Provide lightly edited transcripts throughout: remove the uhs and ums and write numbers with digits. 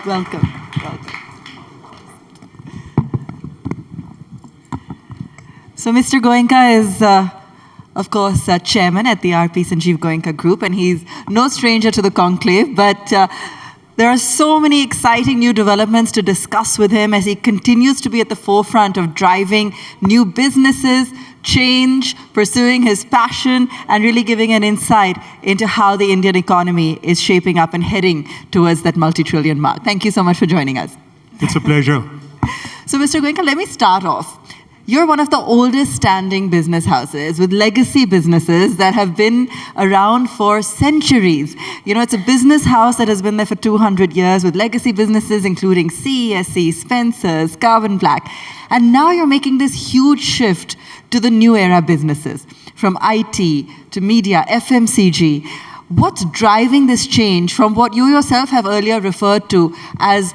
Welcome. Welcome. So Mr. Goenka is, of course, chairman at the Sanjiv Goenka Group, and he's no stranger to the conclave, but there are so many exciting new developments to discuss with him as he continues to be at the forefront of driving new businesses, change, pursuing his passion, and really giving an insight into how the Indian economy is shaping up and heading towards that multi-trillion mark. Thank you so much for joining us. It's a pleasure. So, Mr. Goenka, let me start off. You're one of the oldest standing business houses with legacy businesses that have been around for centuries. You know, it's a business house that has been there for 200 years with legacy businesses including CESC, Spencer's, Carbon Black. And now you're making this huge shift to the new era businesses, from IT to media, FMCG. What's driving this change from what you yourself have earlier referred to as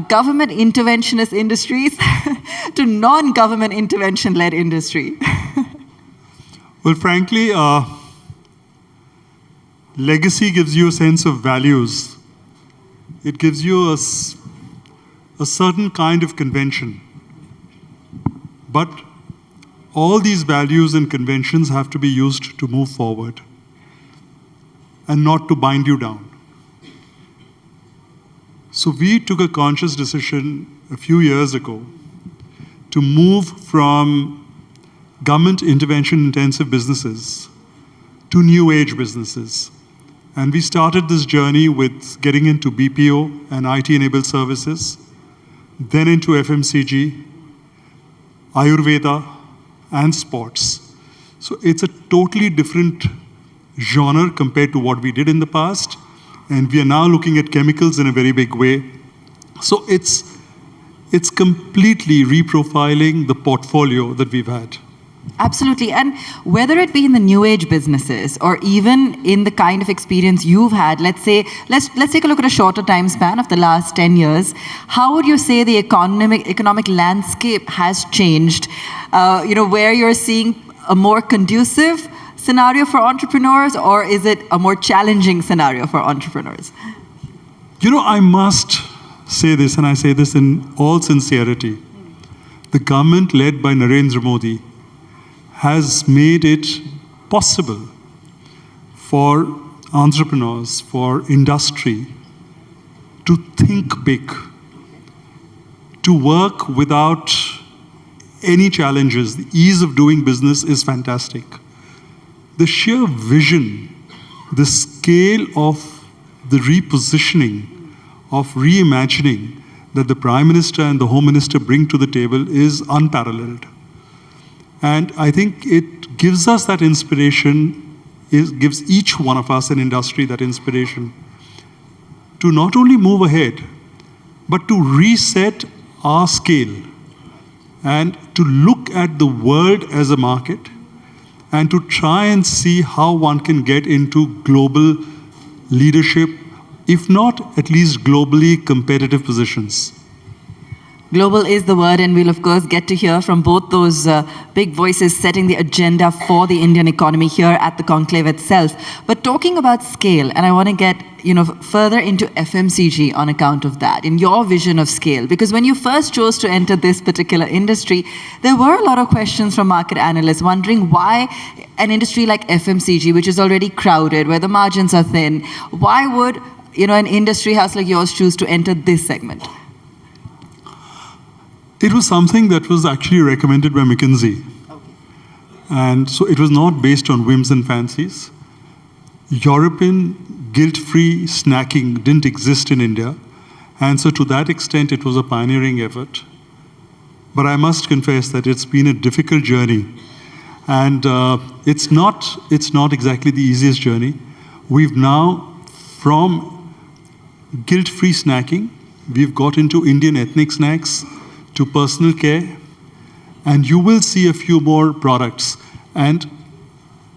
government interventionist industries to non-government intervention-led industry? Well, frankly, legacy gives you a sense of values. It gives you a certain kind of convention. But all these values and conventions have to be used to move forward and not to bind you down. So we took a conscious decision a few years ago to move from government intervention-intensive businesses to new age businesses. And we started this journey with getting into BPO and IT-enabled services, then into FMCG, Ayurveda, and sports. So it's a totally different genre compared to what we did in the past. And we are now looking at chemicals in a very big way. So it's completely reprofiling the portfolio that we've had. Absolutely. And whether it be in the new age businesses or even in the kind of experience you've had, let's take a look at a shorter time span of the last 10 years. How would you say the economic landscape has changed? Where you're seeing a more conducive scenario for entrepreneurs, or is it a more challenging scenario for entrepreneurs? You know, I must say this, and I say this in all sincerity. The government led by Narendra Modi has made it possible for entrepreneurs, for industry, to think big, to work without any challenges. The ease of doing business is fantastic. The sheer vision, the scale of the repositioning, of reimagining that the Prime Minister and the Home Minister bring to the table is unparalleled. And I think it gives us that inspiration, it gives each one of us in industry that inspiration to not only move ahead, but to reset our scale and to look at the world as a market and to try and see how one can get into global leadership, if not at least globally competitive positions. Global is the word, and we'll of course get to hear from both those big voices setting the agenda for the Indian economy here at the conclave itself. But talking about scale, and I want to get further into FMCG on account of that, in your vision of scale, because when you first chose to enter this particular industry, there were a lot of questions from market analysts wondering why an industry like FMCG, which is already crowded, where the margins are thin, why would an industry house like yours choose to enter this segment? It was something that was actually recommended by McKinsey. Okay. And so it was not based on whims and fancies. European guilt-free snacking didn't exist in India. And so to that extent, it was a pioneering effort. But I must confess that it's been a difficult journey. And it's not exactly the easiest journey. We've now, from guilt-free snacking, we've got into Indian ethnic snacks, to personal care, and you will see a few more products. And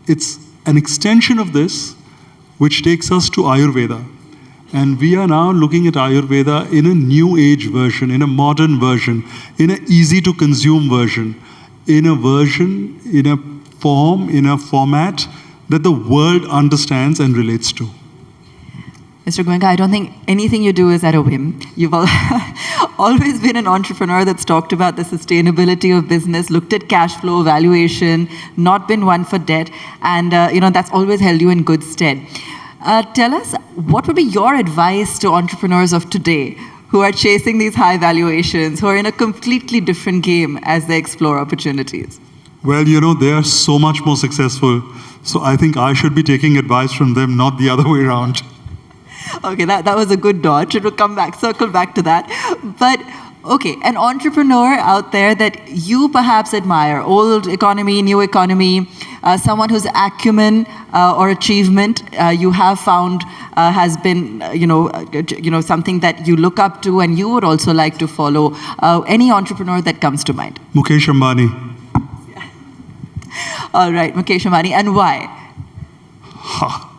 it's an extension of this which takes us to Ayurveda. And we are now looking at Ayurveda in a new age version, in a modern version, in an easy to consume version, in a form, in a format that the world understands and relates to. Mr. Goenka, I don't think anything you do is at a whim. You've always been an entrepreneur that's talked about the sustainability of business, looked at cash flow, valuation, not been one for debt, and that's always held you in good stead. Tell us, what would be your advice to entrepreneurs of today who are chasing these high valuations, who are in a completely different game as they explore opportunities? Well, they are so much more successful, so I think I should be taking advice from them, not the other way around. Okay, that was a good dodge. It will circle back to that. But, okay, an entrepreneur out there that you perhaps admire, old economy, new economy, someone whose acumen or achievement you have found has been, something that you look up to and you would also like to follow. Any entrepreneur that comes to mind? Mukesh Ambani. All right, Mukesh Ambani. And why?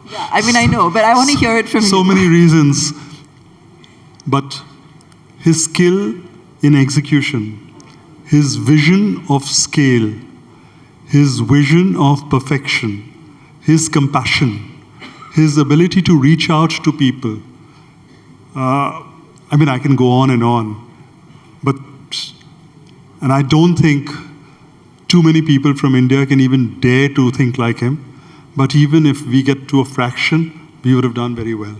Yeah, I know, but I want to hear it from you. So many reasons. But his skill in execution, his vision of scale, his vision of perfection, his compassion, his ability to reach out to people. I can go on, and I don't think too many people from India can even dare to think like him. But even if we get to a fraction, we would have done very well.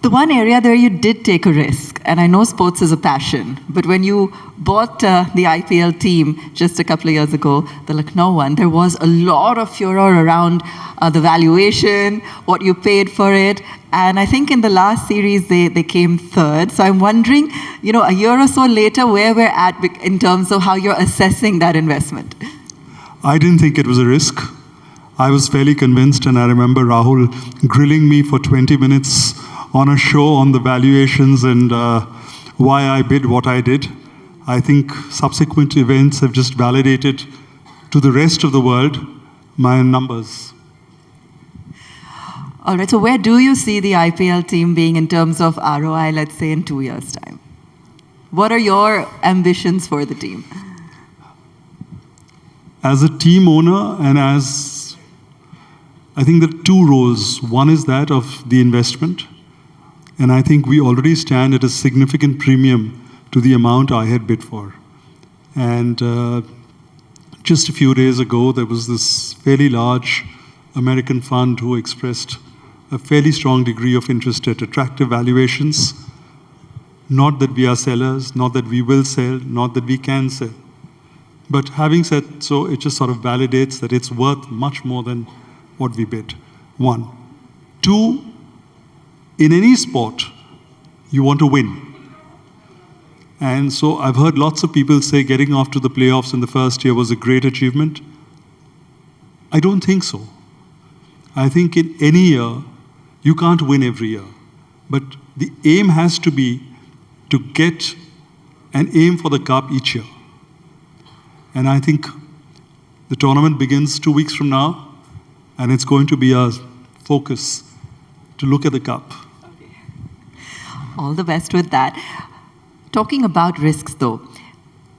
The one area there you did take a risk, and I know sports is a passion, but when you bought the IPL team just a couple of years ago, the Lucknow one, there was a lot of furor around the valuation, what you paid for it, and I think in the last series they came third. So I'm wondering, a year or so later, where we're at in terms of how you're assessing that investment. I didn't think it was a risk. I was fairly convinced, and I remember Rahul grilling me for 20 minutes on a show on the valuations and why I bid what I did. I think subsequent events have just validated to the rest of the world my numbers. All right, so where do you see the IPL team being in terms of ROI, let's say, in 2 years' time? What are your ambitions for the team? As a team owner and I think there are two roles. One is that of the investment, and I think we already stand at a significant premium to the amount I had bid for. And just a few days ago, there was this fairly large American fund who expressed a fairly strong degree of interest at attractive valuations. Not that we are sellers, not that we will sell, not that we can sell. But having said so, it just sort of validates that it's worth much more than what we bid. One. Two, in any sport, you want to win. And so I've heard lots of people say getting off to the playoffs in the first year was a great achievement. I don't think so. I think in any year, you can't win every year. But the aim has to be to get an aim for the cup each year. And I think the tournament begins 2 weeks from now, and it's going to be our focus to look at the cup. Okay. All the best with that. Talking about risks, though,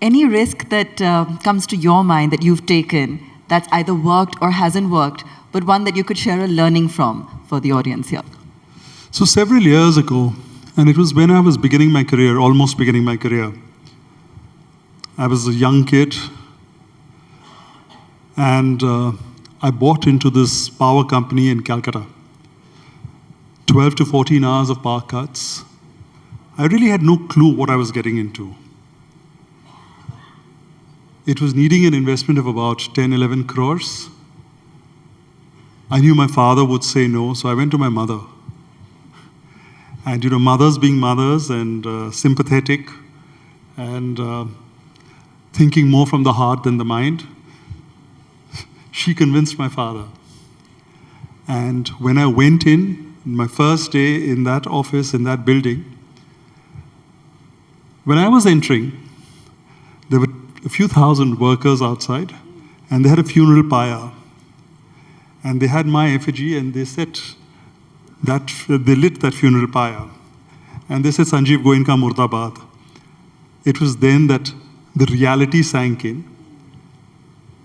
any risk that comes to your mind that you've taken that's either worked or hasn't worked, but one that you could share a learning from for the audience here? So several years ago, and it was when I was beginning my career, almost beginning my career, I was a young kid, and I bought into this power company in Calcutta. 12 to 14 hours of power cuts. I really had no clue what I was getting into. It was needing an investment of about 10, 11 crores. I knew my father would say no, so I went to my mother. And mothers being mothers and sympathetic and thinking more from the heart than the mind, she convinced my father. And when I went in, my first day in that office, in that building, when I was entering, there were a few thousand workers outside, and they had a funeral pyre. And they had my effigy, and they said that they lit that funeral pyre. And they said, Sanjiv Goenka Murdabad. It was then that the reality sank in.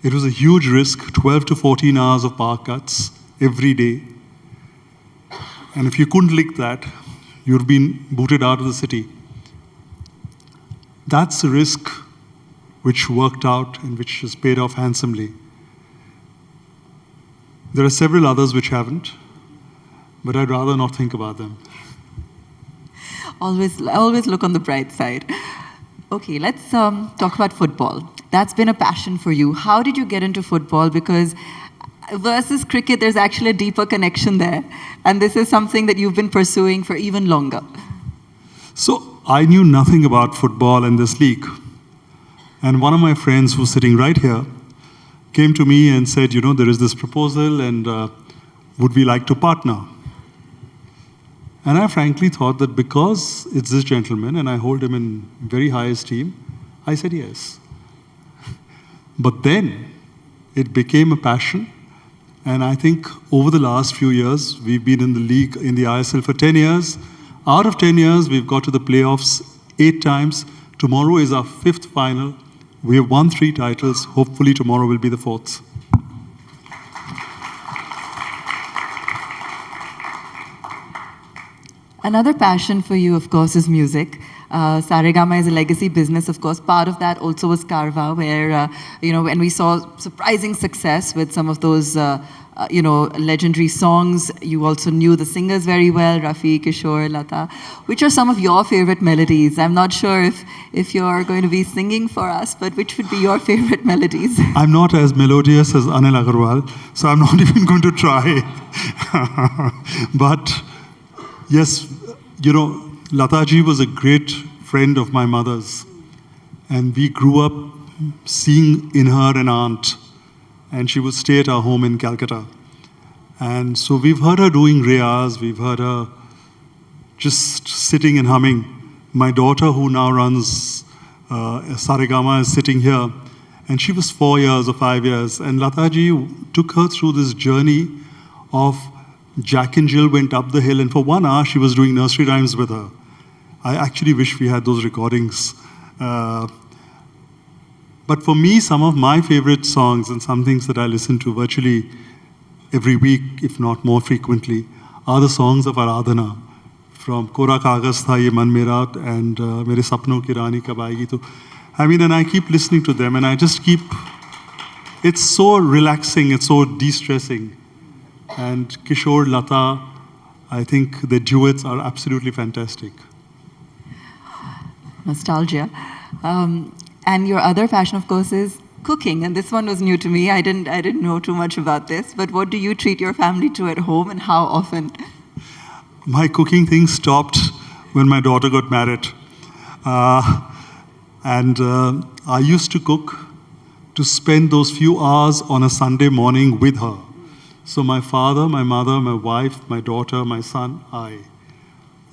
It was a huge risk, 12 to 14 hours of power cuts every day. And if you couldn't lick that, you'd been booted out of the city. That's a risk which worked out and which has paid off handsomely. There are several others which haven't, but I'd rather not think about them. Always look on the bright side. Okay, let's talk about football. That's been a passion for you. How did you get into football? Because versus cricket, there's actually a deeper connection there. And this is something that you've been pursuing for even longer. So I knew nothing about football and this league. And one of my friends who's sitting right here came to me and said, you know, there is this proposal and would we like to partner? And I frankly thought that because it's this gentleman and I hold him in very high esteem, I said yes. But then it became a passion. And I think over the last few years, we've been in the league, in the ISL for 10 years. Out of 10 years, we've got to the playoffs 8 times. Tomorrow is our 5th final. We have won 3 titles. Hopefully tomorrow will be the 4th. Another passion for you, of course, is music. Saregama is a legacy business, of course. Part of that also was Carva, where, when we saw surprising success with some of those, legendary songs. You also knew the singers very well, Rafi, Kishore, Lata. Which are some of your favorite melodies? I'm not sure if you're going to be singing for us, but which would be your favorite melodies? I'm not as melodious as Anil Agarwal, so I'm not even going to try. But yes, Lataji was a great friend of my mother's. And we grew up seeing in her an aunt. And she would stay at our home in Calcutta. And so we've heard her doing riyaz, we've heard her just sitting and humming. My daughter, who now runs Saregama, is sitting here. And she was 4 years or 5 years. And Lataji took her through this journey of Jack and Jill went up the hill, and for 1 hour she was doing nursery rhymes with her. I actually wish we had those recordings. But for me, some of my favorite songs and some things that I listen to virtually every week, if not more frequently, are the songs of Aradhana. From Kora Kaagaz Tha Ye Man Mera and Mere Sapnon Ki Rani Kab Aayegi. To, and I keep listening to them and I just keep, it's so relaxing, it's so de-stressing. And Kishore, Lata, I think the duets are absolutely fantastic. Nostalgia. And your other passion, of course, is cooking. And this one was new to me. I didn't know too much about this. But what do you treat your family to at home and how often? My cooking thing stopped when my daughter got married. I used to cook to spend those few hours on a Sunday morning with her. So my father, my mother, my wife, my daughter, my son, I.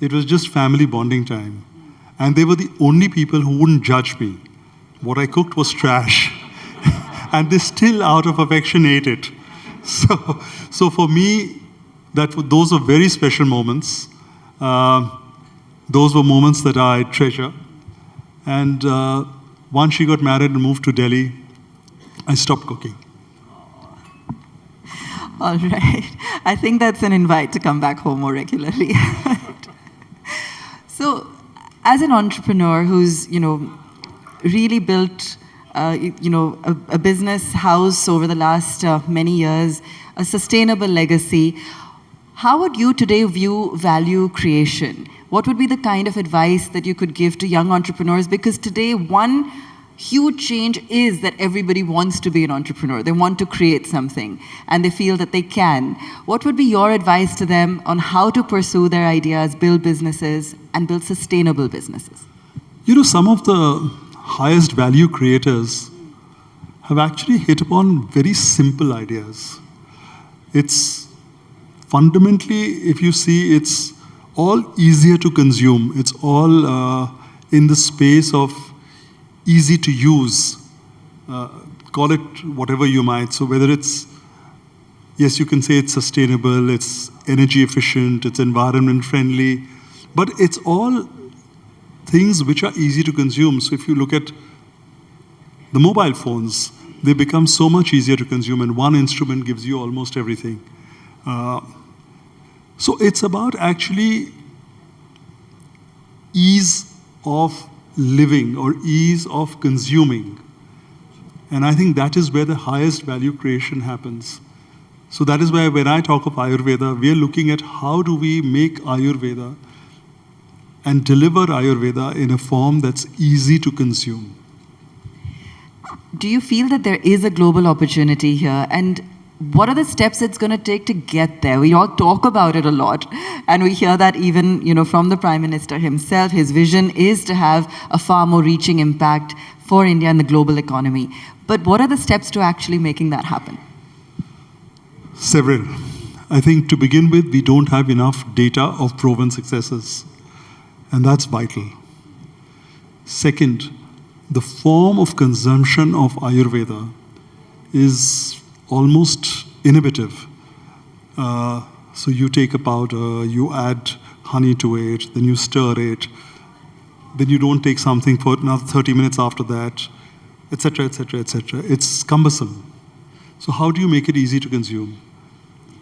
It was just family bonding time. And they were the only people who wouldn't judge me. What I cooked was trash. And they still, out of affection, ate it. So for me, those were very special moments. Those were moments that I treasure. And once she got married and moved to Delhi, I stopped cooking. All right. I think that's an invite to come back home more regularly. So, as an entrepreneur who's, really built, a business house over the last many years, a sustainable legacy, how would you today view value creation? What would be the kind of advice that you could give to young entrepreneurs? Because today, one huge change is that everybody wants to be an entrepreneur. They want to create something, and they feel that they can. What would be your advice to them on how to pursue their ideas, build businesses, and build sustainable businesses? Some of the highest value creators have actually hit upon very simple ideas. It's fundamentally, if you see, it's all easier to consume. It's all in the space of easy to use. Call it whatever you might. So whether it's, yes, you can say it's sustainable, it's energy efficient, it's environment friendly, but it's all things which are easy to consume. So if you look at the mobile phones, they become so much easier to consume, and one instrument gives you almost everything. So it's about actually ease of living or ease of consuming. And I think that is where the highest value creation happens. So that is why when I talk of Ayurveda, we are looking at how do we make Ayurveda and deliver Ayurveda in a form that's easy to consume. Do you feel that there is a global opportunity here? And what are the steps it's going to take to get there? We all talk about it a lot, and we hear that even, from the Prime Minister himself. His vision is to have a far more reaching impact for India and the global economy. But what are the steps to actually making that happen? Several. I think to begin with, we don't have enough data of proven successes, and that's vital. Second, the form of consumption of Ayurveda is almost innovative. So you take a powder, you add honey to it, then you stir it, then you don't take something for another 30 minutes after that, etc., etc., etc. It's cumbersome. So how do you make it easy to consume?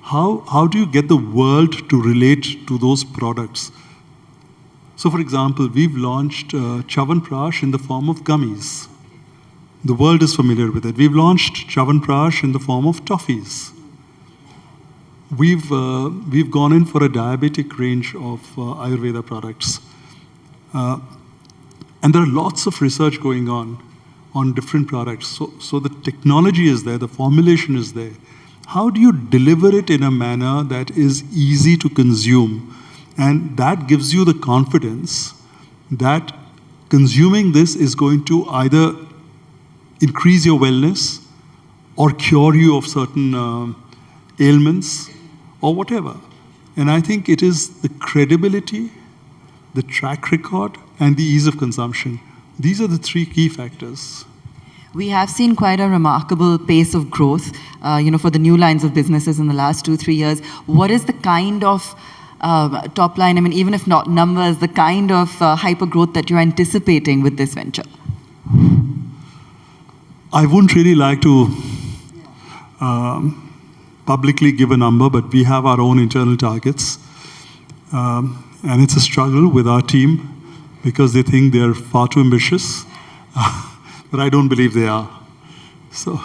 How do you get the world to relate to those products? So for example, we've launched Chyawanprash in the form of gummies. The world is familiar with it. We've launched Chyawanprash in the form of toffees. We've gone in for a diabetic range of Ayurveda products. And there are lots of research going on different products. So the technology is there, the formulation is there. How do you deliver it in a manner that is easy to consume? And that gives you the confidence that consuming this is going to either increase your wellness or cure you of certain ailments or whatever. And I think it is the credibility, the track record, and the ease of consumption. These are the three key factors. We have seen quite a remarkable pace of growth, for the new lines of businesses in the last 2-3 years. What is the kind of top line, even if not numbers, the kind of hyper growth that you're anticipating with this venture? I wouldn't really like to publicly give a number, but we have our own internal targets. And it's a struggle with our team because they think they're far too ambitious. But I don't believe they are. So.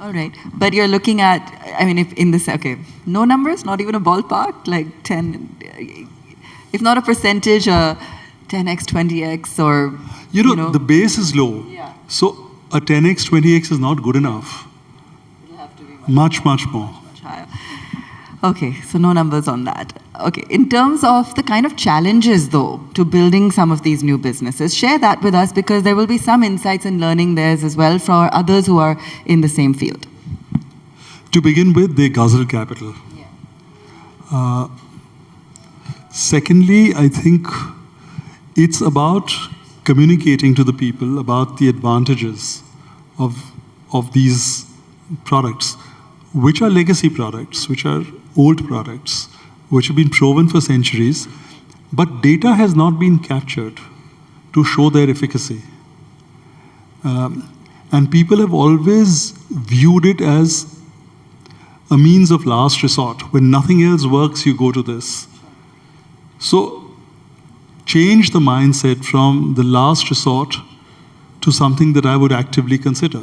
All right. But you're looking at, if in this, okay, no numbers, not even a ballpark, like 10, if not a percentage, 10x, 20x, or, the base is low. Yeah. So a 10x, 20x is not good enough. It'll have to be much more. Much higher. Okay, so no numbers on that. Okay, in terms of the kind of challenges, though, to building some of these new businesses, share that with us because there will be some insights and learning there as well for others who are in the same field. To begin with, they guzzle capital. Yeah. Secondly, I think it's about communicating to the people about the advantages of these products, which are legacy products, which are old products, which have been proven for centuries, but data has not been captured to show their efficacy. And people have always viewed it as a means of last resort. When nothing else works, you go to this. So change the mindset from the last resort to something that I would actively consider.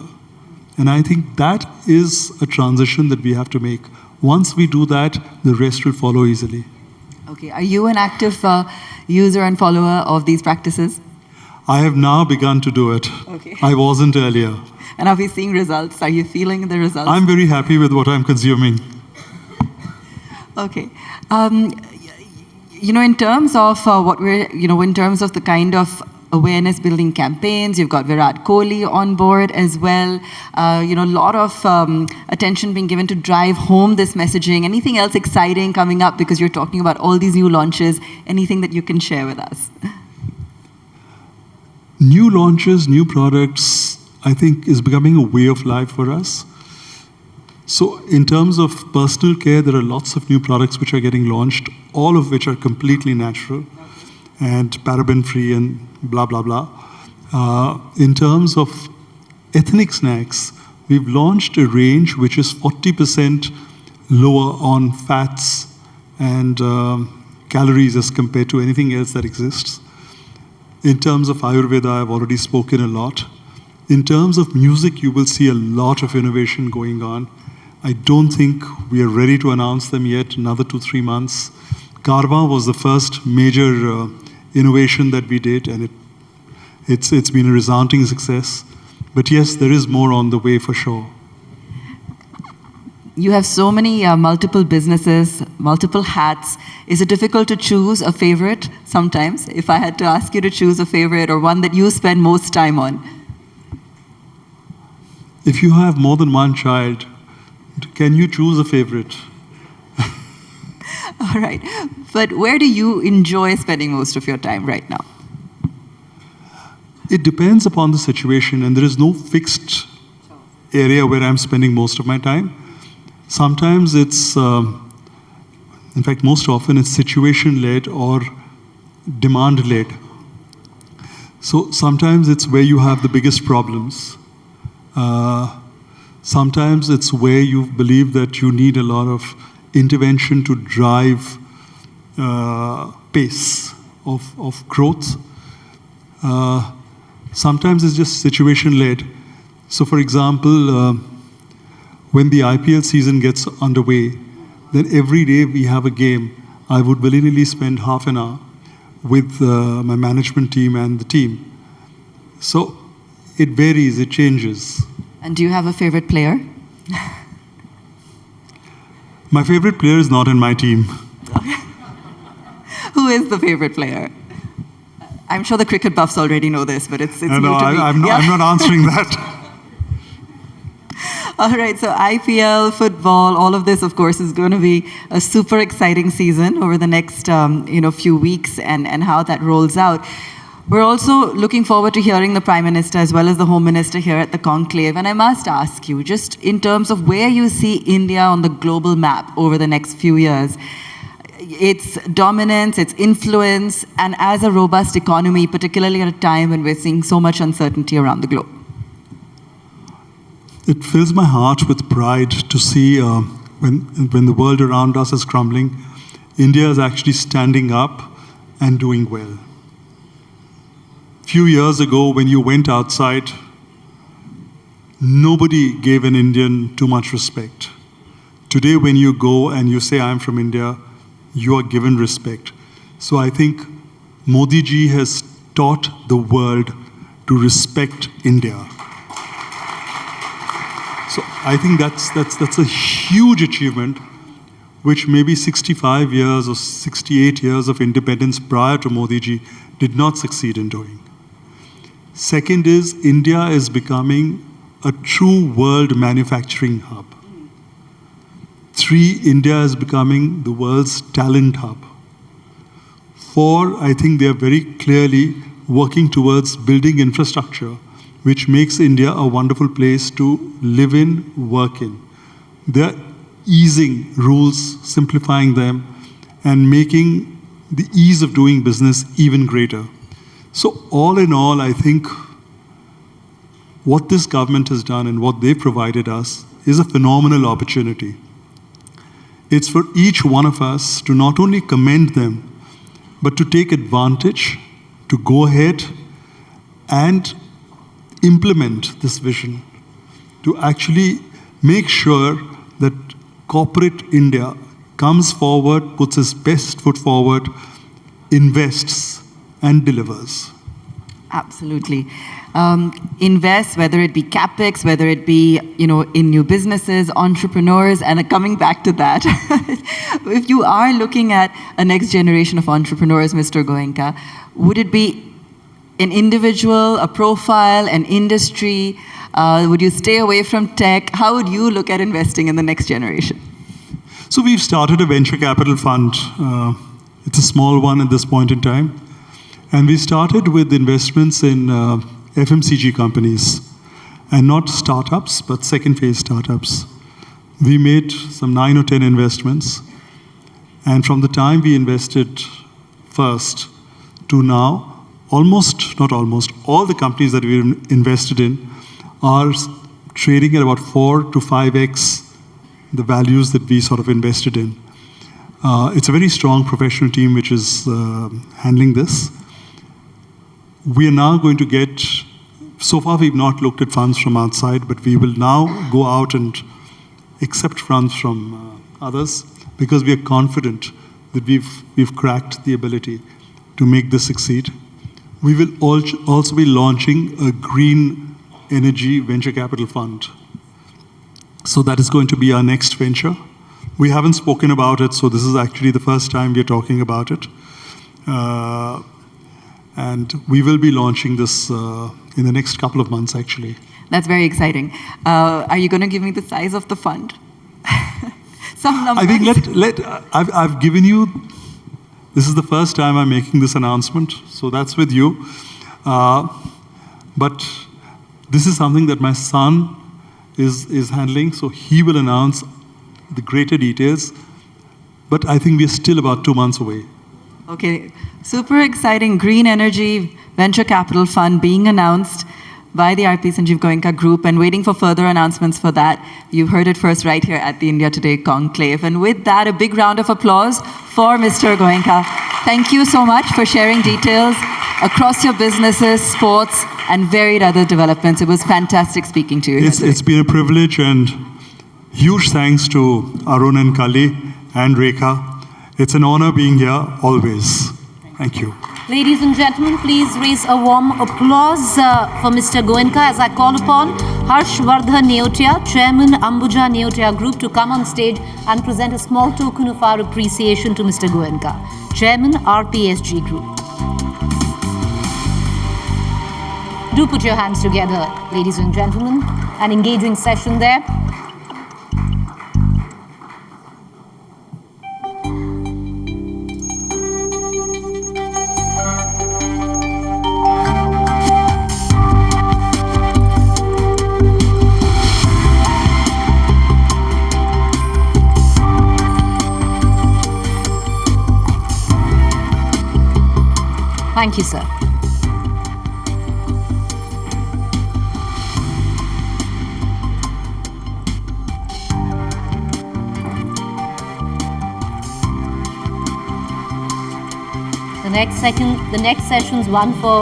And I think that is a transition that we have to make. Once we do that, the rest will follow easily. Okay. Are you an active user and follower of these practices? I have now begun to do it. Okay. I wasn't earlier. And are we seeing results? Are you feeling the results? I'm very happy with what I'm consuming. Okay. In terms of in terms of the kind of awareness building campaigns, you've got Virat Kohli on board as well. A lot of attention being given to drive home this messaging. Anything else exciting coming up because you're talking about all these new launches? Anything that you can share with us? New launches, new products, I think is becoming a way of life for us. So in terms of personal care, there are lots of new products which are getting launched, all of which are completely natural and paraben-free and blah, blah, blah. In terms of ethnic snacks, we've launched a range which is 40% lower on fats and calories as compared to anything else that exists. In terms of Ayurveda, I've already spoken a lot. In terms of music, you will see a lot of innovation going on. I don't think we are ready to announce them yet, another 2-3 months. Karma was the first major innovation that we did, and it's been a resounding success. But yes, there is more on the way for sure. You have so many multiple businesses, multiple hats. Is it difficult to choose a favorite sometimes? If I had to ask you to choose a favorite or one that you spend most time on? If you have more than one child, can you choose a favorite? All right. But where do you enjoy spending most of your time right now? It depends upon the situation, and there is no fixed area where I'm spending most of my time. Sometimes it's, in fact, most often it's situation-led or demand-led. So sometimes it's where you have the biggest problems. Sometimes it's where you believe that you need a lot of intervention to drive pace of growth. Sometimes it's just situation-led. So for example, when the IPL season gets underway, then every day we have a game. I would willingly spend half an hour with my management team and the team. So it varies, it changes. And do you have a favorite player? My favorite player is not in my team. Who is the favorite player? I'm sure the cricket buffs already know this, but it's new to me. I'm not answering that. All right, so IPL, football, all of this, of course, is going to be a super exciting season over the next few weeks and how that rolls out. We're also looking forward to hearing the Prime Minister as well as the Home Minister here at the Conclave. And I must ask you, just in terms of where you see India on the global map over the next few years, its dominance, its influence, and as a robust economy, particularly at a time when we're seeing so much uncertainty around the globe. It fills my heart with pride to see when the world around us is crumbling, India is actually standing up and doing well. Few years ago, when you went outside, nobody gave an Indian too much respect. Today, when you go and you say, I'm from India, you are given respect. So I think Modi ji has taught the world to respect India. So I think that's a huge achievement, which maybe 65 years or 68 years of independence prior to Modi ji did not succeed in doing. Second is, India is becoming a true world manufacturing hub. 3, India is becoming the world's talent hub. 4, I think they are very clearly working towards building infrastructure, which makes India a wonderful place to live in, work in. They're easing rules, simplifying them, and making the ease of doing business even greater. So all in all, I think what this government has done and what they've provided us is a phenomenal opportunity. It's for each one of us to not only commend them, but to take advantage, to go ahead and implement this vision, to actually make sure that corporate India comes forward, puts its best foot forward, invests, and delivers. Absolutely. Invest, whether it be CapEx, whether it be in new businesses, entrepreneurs, and coming back to that, if you are looking at a next generation of entrepreneurs, Mr. Goenka, would it be an individual, a profile, an industry? Would you stay away from tech? How would you look at investing in the next generation? So we've started a venture capital fund. It's a small one at this point in time. And we started with investments in FMCG companies, and not startups, but second phase startups. We made some 9 or 10 investments. And from the time we invested first to now, all the companies that we invested in are trading at about 4 to 5x the values that we sort of invested in. It's a very strong professional team which is handling this. We are now going to get, so far we've not looked at funds from outside, but we will now go out and accept funds from others, because we are confident that we've cracked the ability to make this succeed. We will also be launching a green energy venture capital fund. So that is going to be our next venture. We haven't spoken about it, so this is actually the first time we're talking about it. And we will be launching this in the next couple of months, actually. That's very exciting. Are you going to give me the size of the fund? Some numbers. I think I've given you, this is the first time I'm making this announcement, so that's with you. But this is something that my son is handling, so he will announce the greater details. But I think we're still about 2 months away. Okay, super exciting green energy venture capital fund being announced by the Sanjiv Goenka Group, and waiting for further announcements for that. You've heard it first right here at the India Today Conclave. And with that, a big round of applause for Mr. Goenka. Thank you so much for sharing details across your businesses, sports, and varied other developments. It was fantastic speaking to you. It's been a privilege, and huge thanks to Arun and Kali and Rekha. It's an honor being here always. Thank you. Ladies and gentlemen, please raise a warm applause for Mr. Goenka as I call upon Harshvardhan Neotia, Chairman Ambuja Neotia Group, to come on stage and present a small token of our appreciation to Mr. Goenka, Chairman RPSG Group. Do put your hands together, ladies and gentlemen. An engaging session there. Thank you, sir. The next session's one for